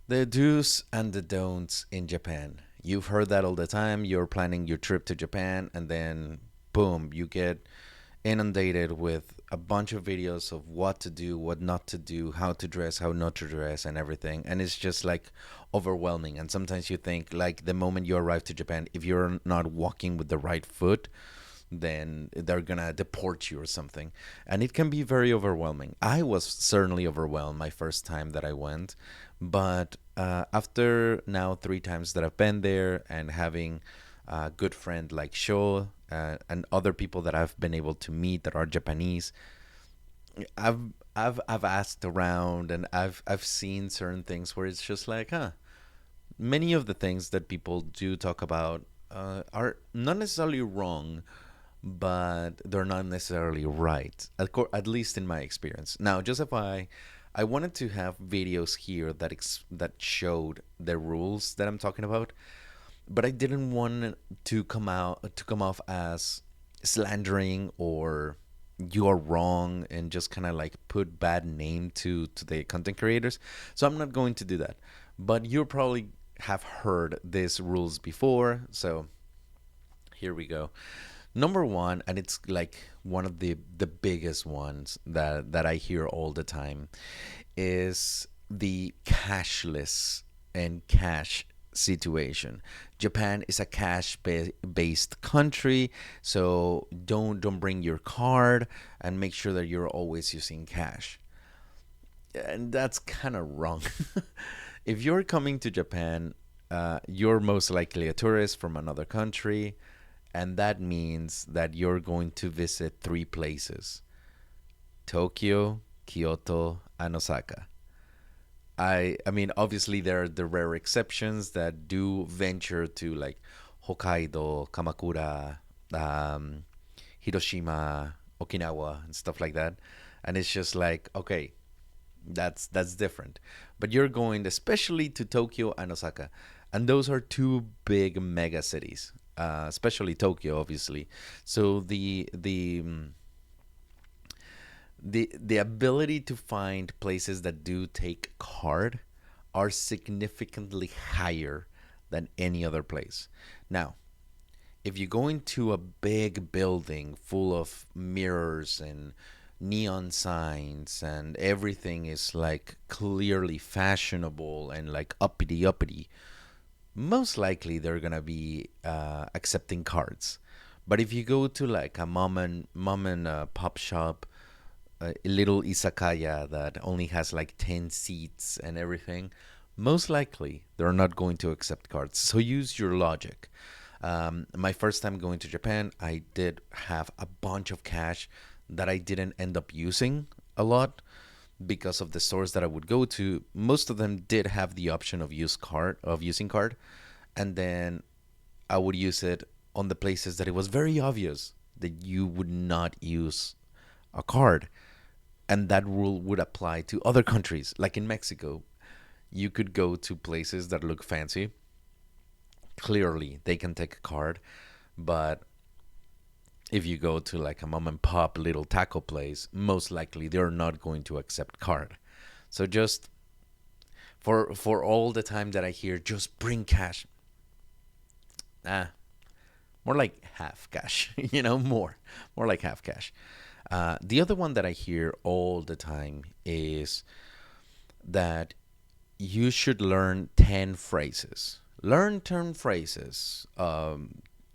The do's and the don'ts in Japan. You've heard that all the time. You're planning your trip to Japan, and then boom, you get inundated with a bunch of videos of what to do, what not to do, how to dress, how not to dress, and everything. And it's just like overwhelming. And sometimes you think, like, the moment you arrive to Japan, if you're not walking with the right foot, then they're gonna deport you or something. And it can be very overwhelming. I was certainly overwhelmed my first time that I went, but after now 3 times that I've been there and having a good friend like Sho and other people that I've been able to meet that are Japanese, I've I've asked around and I've seen certain things where it's just like, huh, many of the things that people do talk about are not necessarily wrong, but they're not necessarily right. At least in my experience. Now, Joseph, I wanted to have videos here that showed the rules that I'm talking about, but I didn't want to come off as slandering or you are wrong and just kind of like put bad name to the content creators. So I'm not going to do that. But you probably have heard these rules before, so here we go. Number one, and it's like one of the biggest ones that I hear all the time, is the cashless and cash situation. Japan is a based country, so don't bring your card and make sure that you're always using cash. And that's kind of wrong. If you're coming to Japan, you're most likely a tourist from another country, and that means that you're going to visit 3 places: Tokyo, Kyoto, and Osaka. I mean, obviously there are the rare exceptions that do venture to like Hokkaido, Kamakura, um, Hiroshima, Okinawa, and stuff like that. And it's just like, okay, that's different. But you're going especially to Tokyo and Osaka, and those are two big mega cities, especially Tokyo, obviously. So the ability to find places that do take card are significantly higher than any other place. Now, if you go into a big building full of mirrors and neon signs and everything is like clearly fashionable and like uppity, most likely they're gonna be accepting cards. But if you go to like a mom and pop shop, a little izakaya that only has like 10 seats and everything, most likely they're not going to accept cards. So use your logic. My first time going to Japan, I did have a bunch of cash that I didn't end up using a lot because of the stores that I would go to. Most of them did have the option of using card, and then I would use it on the places that it was very obvious that you would not use a card, and that rule would apply to other countries. Like in Mexico, you could go to places that look fancy. Clearly, they can take a card, but if you go to like a mom and pop little taco place, most likely they're not going to accept card. So just for all the time that I hear, just bring cash. Ah, more like half cash. More like half cash. The other one that I hear all the time is that you should learn 10 phrases. Learn 10 phrases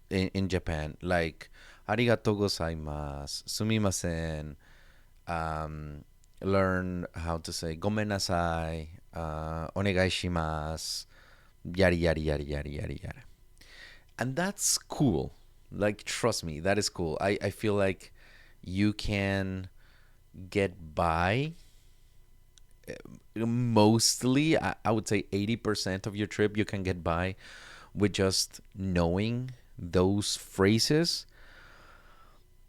in Japan, like arigato gozaimasu, sumimasen, um, learn how to say gomenasai, onegai shimasu, yada, yada, yada, yada, yada, yada. And that's cool. Like, trust me, that is cool. I feel like you can get by mostly, I would say 80% of your trip you can get by with just knowing those phrases.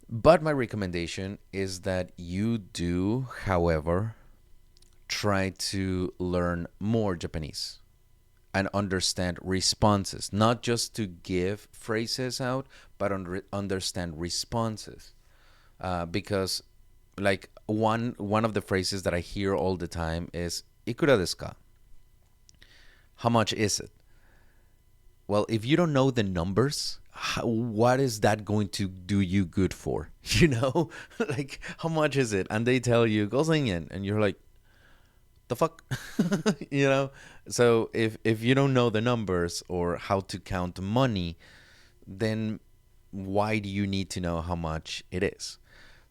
But my recommendation is that you do, however, try to learn more Japanese and understand responses, not just to give phrases out, but understand responses. Because like one of the phrases that I hear all the time is "ikura desu ka?" How much is it? Well, if you don't know the numbers, what is that going to do you good for? You know, like how much is it? And they tell you go sing it, and you're like, the fuck, you know. So if you don't know the numbers or how to count money, then why do you need to know how much it is?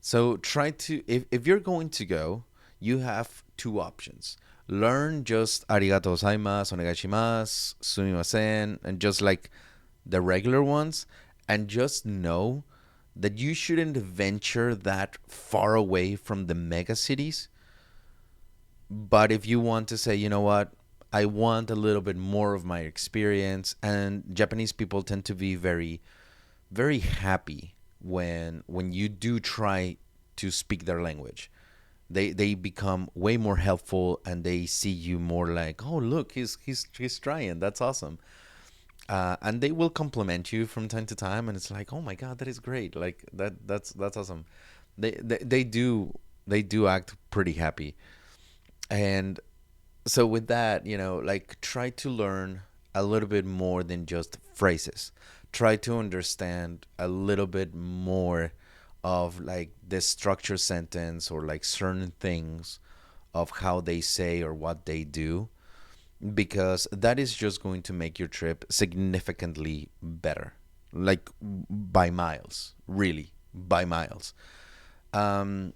So try to, if you're going to go, you have two options. Learn just arigato gozaimasu, onegaishimasu, sumimasen, and just like the regular ones, and just know that you shouldn't venture that far away from the mega cities. But if you want to say, you know what, I want a little bit more of my experience, and Japanese people tend to be very, very happy when you do try to speak their language. They become way more helpful, and they see you more like, oh look, he's trying. That's awesome. And they will compliment you from time to time, and it's like, oh my god, that is great. Like that's awesome. They do act pretty happy. And so with that, like try to learn a little bit more than just phrases. Try to understand a little bit more of like the structure sentence or like certain things of how they say or what they do, because that is just going to make your trip significantly better, like by miles, really, by miles. um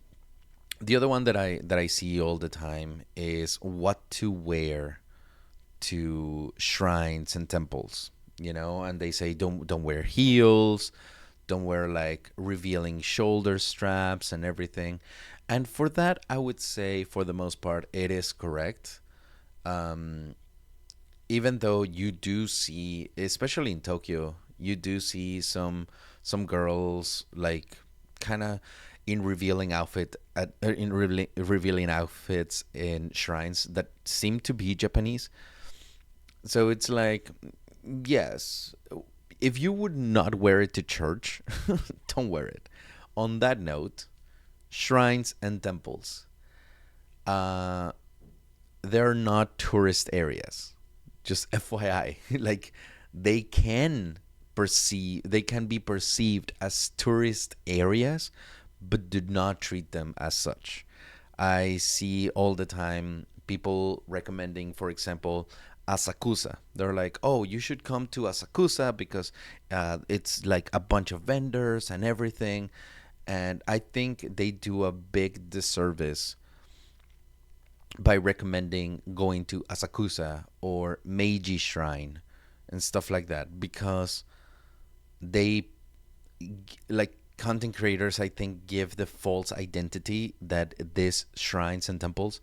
the other one that I see all the time is what to wear to shrines and temples, and they say don't wear heels, don't wear like revealing shoulder straps and everything. And for that, I would say for the most part it is correct. um Even though you do see, especially in Tokyo, you do see some girls like kind of in revealing revealing outfits in shrines that seem to be Japanese. So it's like, yes, if you would not wear it to church, don't wear it. On that note, shrines and temples, uh, they're not tourist areas. Just FYI, like they can be perceived as tourist areas, but do not treat them as such. I see all the time people recommending, for example, Asakusa. They're like, oh, you should come to Asakusa because it's like a bunch of vendors and everything. And I think they do a big disservice by recommending going to Asakusa or Meiji Shrine and stuff like that, because they, like content creators, I think, give the false identity that these shrines and temples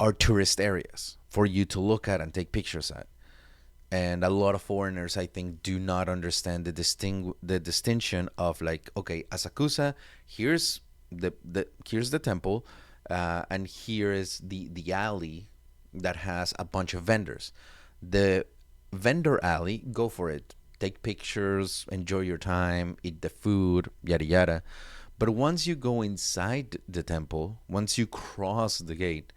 are tourist areas for you to look at and take pictures at. And a lot of foreigners, I think, do not understand the distinction of like, okay, Asakusa, here's here's the temple, and here is the alley that has a bunch of vendors. The vendor alley, go for it, take pictures, enjoy your time, eat the food, yada yada. But once you go inside the temple, once you cross the gate,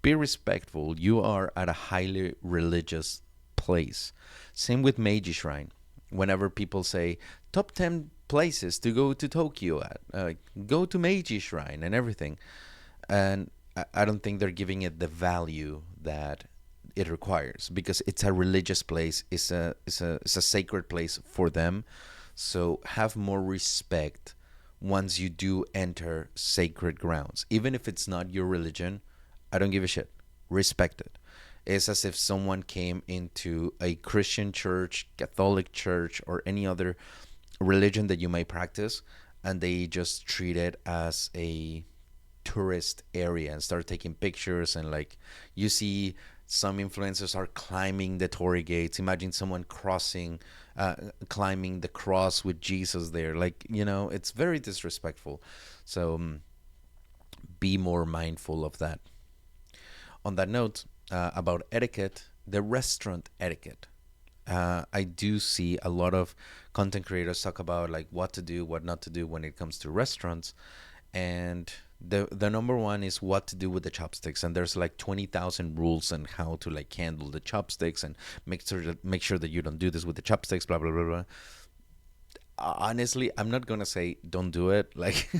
be respectful. You are at a highly religious place. Same with Meiji Shrine. Whenever people say top 10 places to go to Tokyo at, go to Meiji Shrine and everything. And I don't think they're giving it the value that it requires, because it's a religious place. It's a sacred place for them. So have more respect once you do enter sacred grounds. Even if it's not your religion, I don't give a shit. Respect it. It's as if someone came into a Christian church, Catholic church, or any other religion that you may practice, and they just treat it as a tourist area and start taking pictures. And like, you see some influencers are climbing the torii gates. Imagine someone climbing the cross with Jesus there. Like, it's very disrespectful. So be more mindful of that. On that note, about etiquette, the restaurant etiquette. I do see a lot of content creators talk about like what to do, what not to do when it comes to restaurants, and The number one is what to do with the chopsticks, and there's like 20,000 rules on how to like handle the chopsticks and make sure that you don't do this with the chopsticks, blah blah blah blah. Honestly, I'm not gonna say don't do it. Like,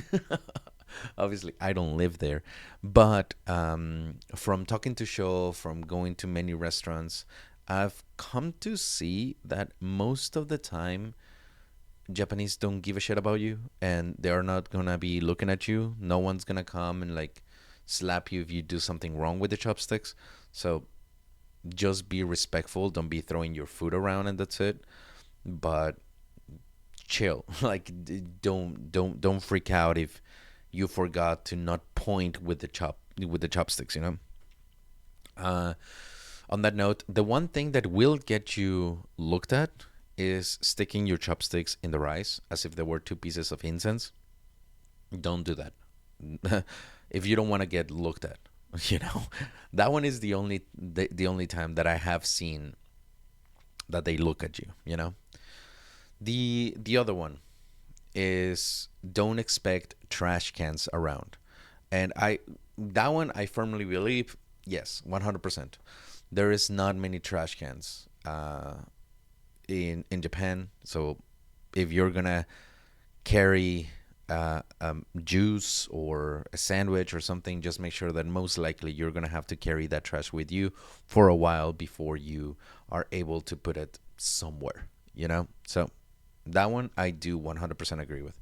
obviously, I don't live there, but from talking to show, from going to many restaurants, I've come to see that most of the time Japanese don't give a shit about you, and they're not gonna be looking at you. No one's gonna come and like slap you if you do something wrong with the chopsticks. So just be respectful. Don't be throwing your food around, and that's it. But chill. Like, don't freak out if you forgot to not point with the chopsticks. Uh, on that note, the one thing that will get you looked at is sticking your chopsticks in the rice as if they were two pieces of incense. Don't do that. If you don't want to get looked at, you know, that one is the only time that I have seen that they look at you. The other one is don't expect trash cans around. And that one I firmly believe, yes, 100%. There is not many trash cans in Japan. So if you're gonna carry juice or a sandwich or something, just make sure that most likely you're gonna have to carry that trash with you for a while before you are able to put it somewhere. So that one I do 100% agree with.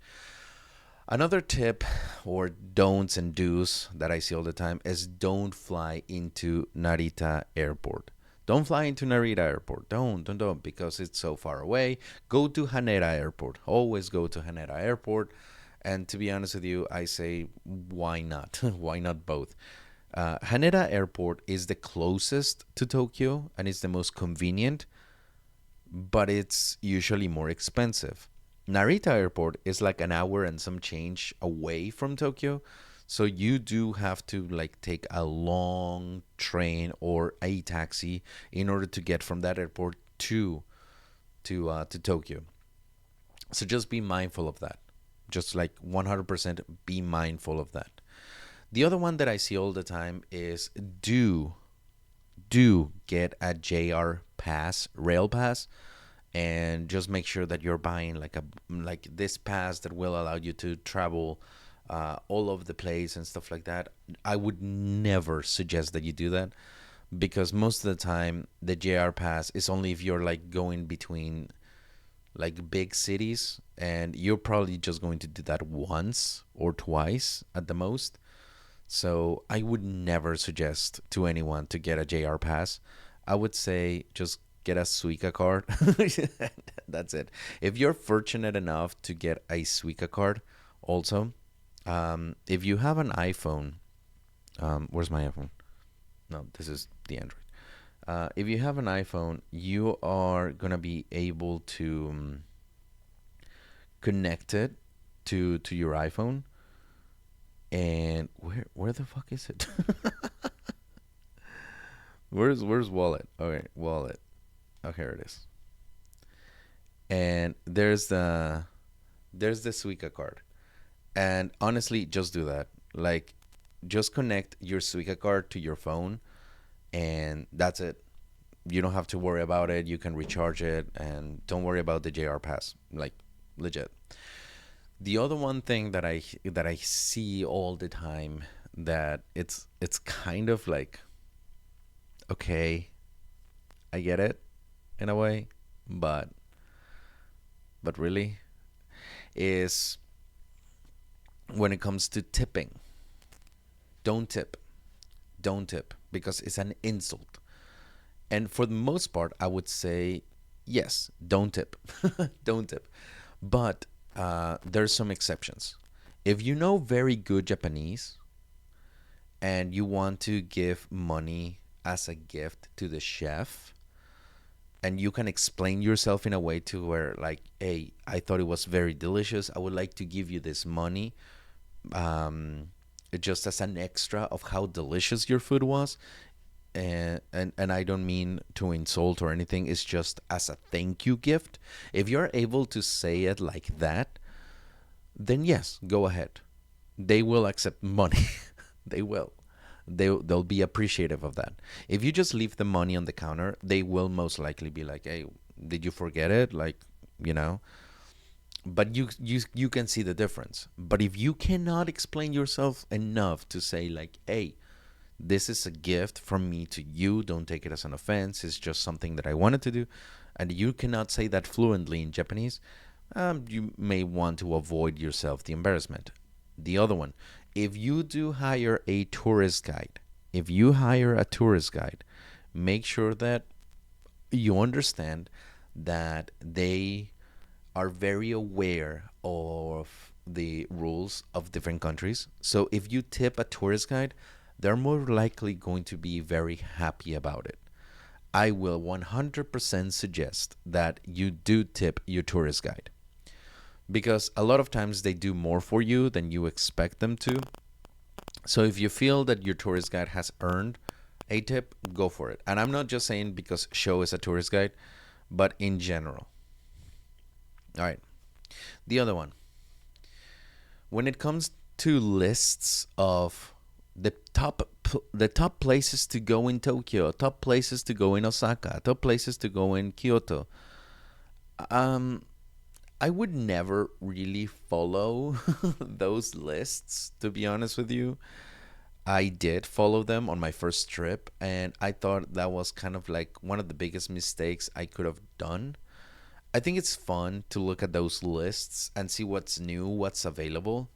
Another tip or don'ts and do's that I see all the time is don't fly into Narita Airport. Don't fly into Narita Airport. Don't, because it's so far away. Go to Haneda Airport. Always go to Haneda Airport. And to be honest with you, I say, why not? Why not both? Haneda Airport is the closest to Tokyo and it's the most convenient, but it's usually more expensive. Narita Airport is like an hour and some change away from Tokyo, so you do have to like take a long train or a taxi in order to get from that airport to Tokyo. So just be mindful of that. Just like 100% be mindful of that. The other one that I see all the time is do get a JR pass, rail pass, and just make sure that you're buying like this pass that will allow you to travel all over the place and stuff like that. I would never suggest that you do that because most of the time the JR pass is only if you're like going between like big cities, and you're probably just going to do that once or twice at the most. So I would never suggest to anyone to get a JR pass. I would say just get a Suica card. That's it. If you're fortunate enough to get a Suica card, also, if you have an iPhone, where's my iPhone? No, this is the Android. If you have an iPhone, you are gonna be able to connect it to your iPhone. And where the fuck is it? Where's wallet? Okay, wallet. Oh, here it is. And there's the Suica card. And honestly, just do that. Like, just connect your Suica card to your phone, and that's it. You don't have to worry about it. You can recharge it, and don't worry about the JR pass. Like, legit. The other one thing that I see all the time that it's kind of like, okay, I get it in a way, but really is when it comes to tipping. Don't tip. Don't tip because it's an insult. And for the most part, I would say yes, don't tip. Don't tip. But there's some exceptions. If you know very good Japanese and you want to give money as a gift to the chef, and you can explain yourself in a way to where like, hey, I thought it was very delicious. I would like to give you this money, just as an extra of how delicious your food was. And I don't mean to insult or anything. It's just as a thank you gift. If you're able to say it like that, then yes, go ahead. they will accept money. They will. They'll be appreciative of that. If you just leave the money on the counter, they will most likely be like, "Hey, did you forget it?" Like, you know. But you can see the difference. But if you cannot explain yourself enough to say like, "Hey, this is a gift from me to you. Don't take it as an offense. It's just something that I wanted to do," and you cannot say that fluently in Japanese, you may want to avoid yourself the embarrassment. The other one, if you do hire a tourist guide, if you hire a tourist guide, make sure that you understand that they are very aware of the rules of different countries. So if you tip a tourist guide, they're more likely going to be very happy about it. I will 100% suggest that you do tip your tourist guide because a lot of times they do more for you than you expect them to. So if you feel that your tourist guide has earned a tip, go for it. And I'm not just saying because Show is a tourist guide, but in general. All right. The other one, when it comes to lists of the top places to go in Tokyo, top places to go in Osaka, top places to go in Kyoto, um, I would never really follow those lists, to be honest with you. I did follow them on my first trip, and I thought that was kind of like one of the biggest mistakes I could have done. I think it's fun to look at those lists and see what's new, what's available,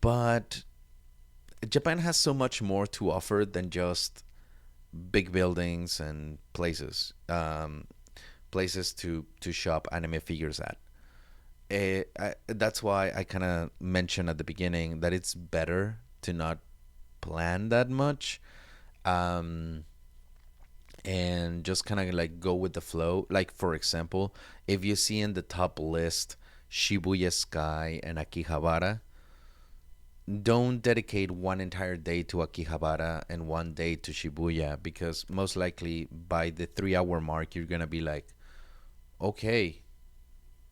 but Japan has so much more to offer than just big buildings and places to shop anime figures at. That's why I kind of mentioned at the beginning that it's better to not plan that much, um, and just kind of like go with the flow. Like for example, if you see in the top list Shibuya Sky and Akihabara, don't dedicate one entire day to Akihabara and one day to Shibuya because most likely by the 3 hour mark you're gonna be like, okay,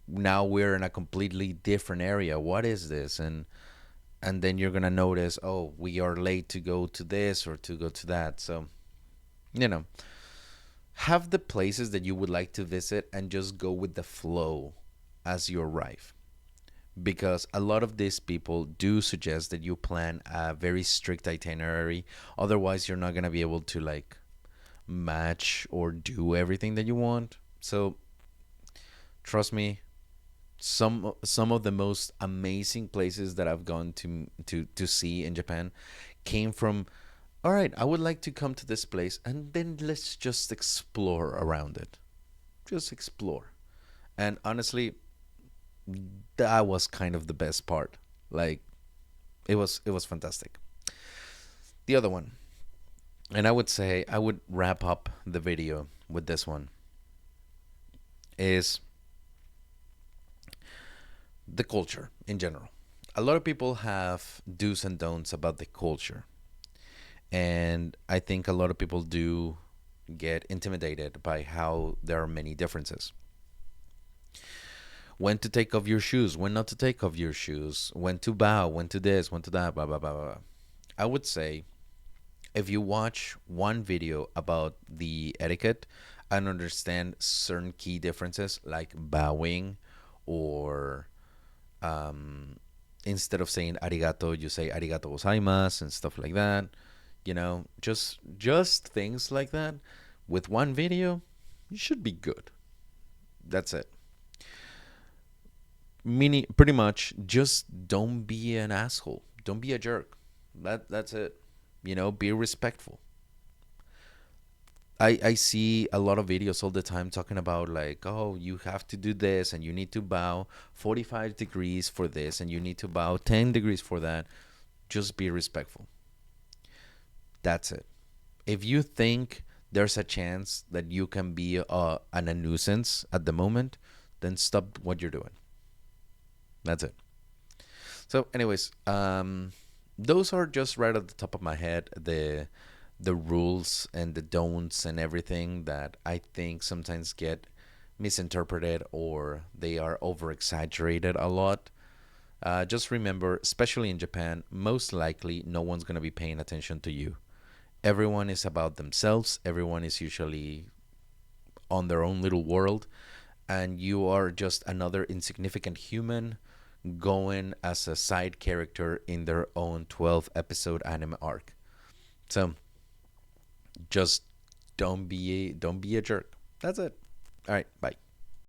now we're in a completely different area. What is this? And then you're gonna notice, oh, we are late to go to this or to go to that. So you know, have the places that you would like to visit and just go with the flow as you arrive. Because a lot of these people do suggest that you plan a very strict itinerary. Otherwise, you're not going to be able to like match or do everything that you want. So, trust me, some of the most amazing places that I've gone to see in Japan came from, all right, I would like to come to this place and then let's just explore around it. Just explore. And honestly, that was kind of the best part. Like it was fantastic. The other one, and I would say I would wrap up the video with this one, is the culture in general. A lot of people have do's and don'ts about the culture, and I think a lot of people do get intimidated by how there are many differences. When to take off your shoes, when not to take off your shoes, when to bow, when to this, when to that, blah blah blah blah. I would say if you watch one video about the etiquette and understand certain key differences like bowing or um, instead of saying arigato, you say arigato gozaimasu and stuff like that. Just things like that. With one video, you should be good. That's it. Meaning, pretty much, just don't be an asshole. Don't be a jerk. That's it. Be respectful. I see a lot of videos all the time talking about like, oh, you have to do this and you need to bow 45 degrees for this and you need to bow 10 degrees for that. Just be respectful. That's it. If you think there's a chance that you can be a nuisance at the moment, then stop what you're doing. That's it. So, anyways, those are just right at the top of my head the rules and the don'ts and everything that I think sometimes get misinterpreted or they are over exaggerated a lot. Just remember, especially in Japan, most likely no one's going to be paying attention to you. Everyone is about themselves, everyone is usually on their own little world, and you are just another insignificant human going as a side character in their own 12 episode anime arc. So just don't be a jerk. That's it. All right, bye.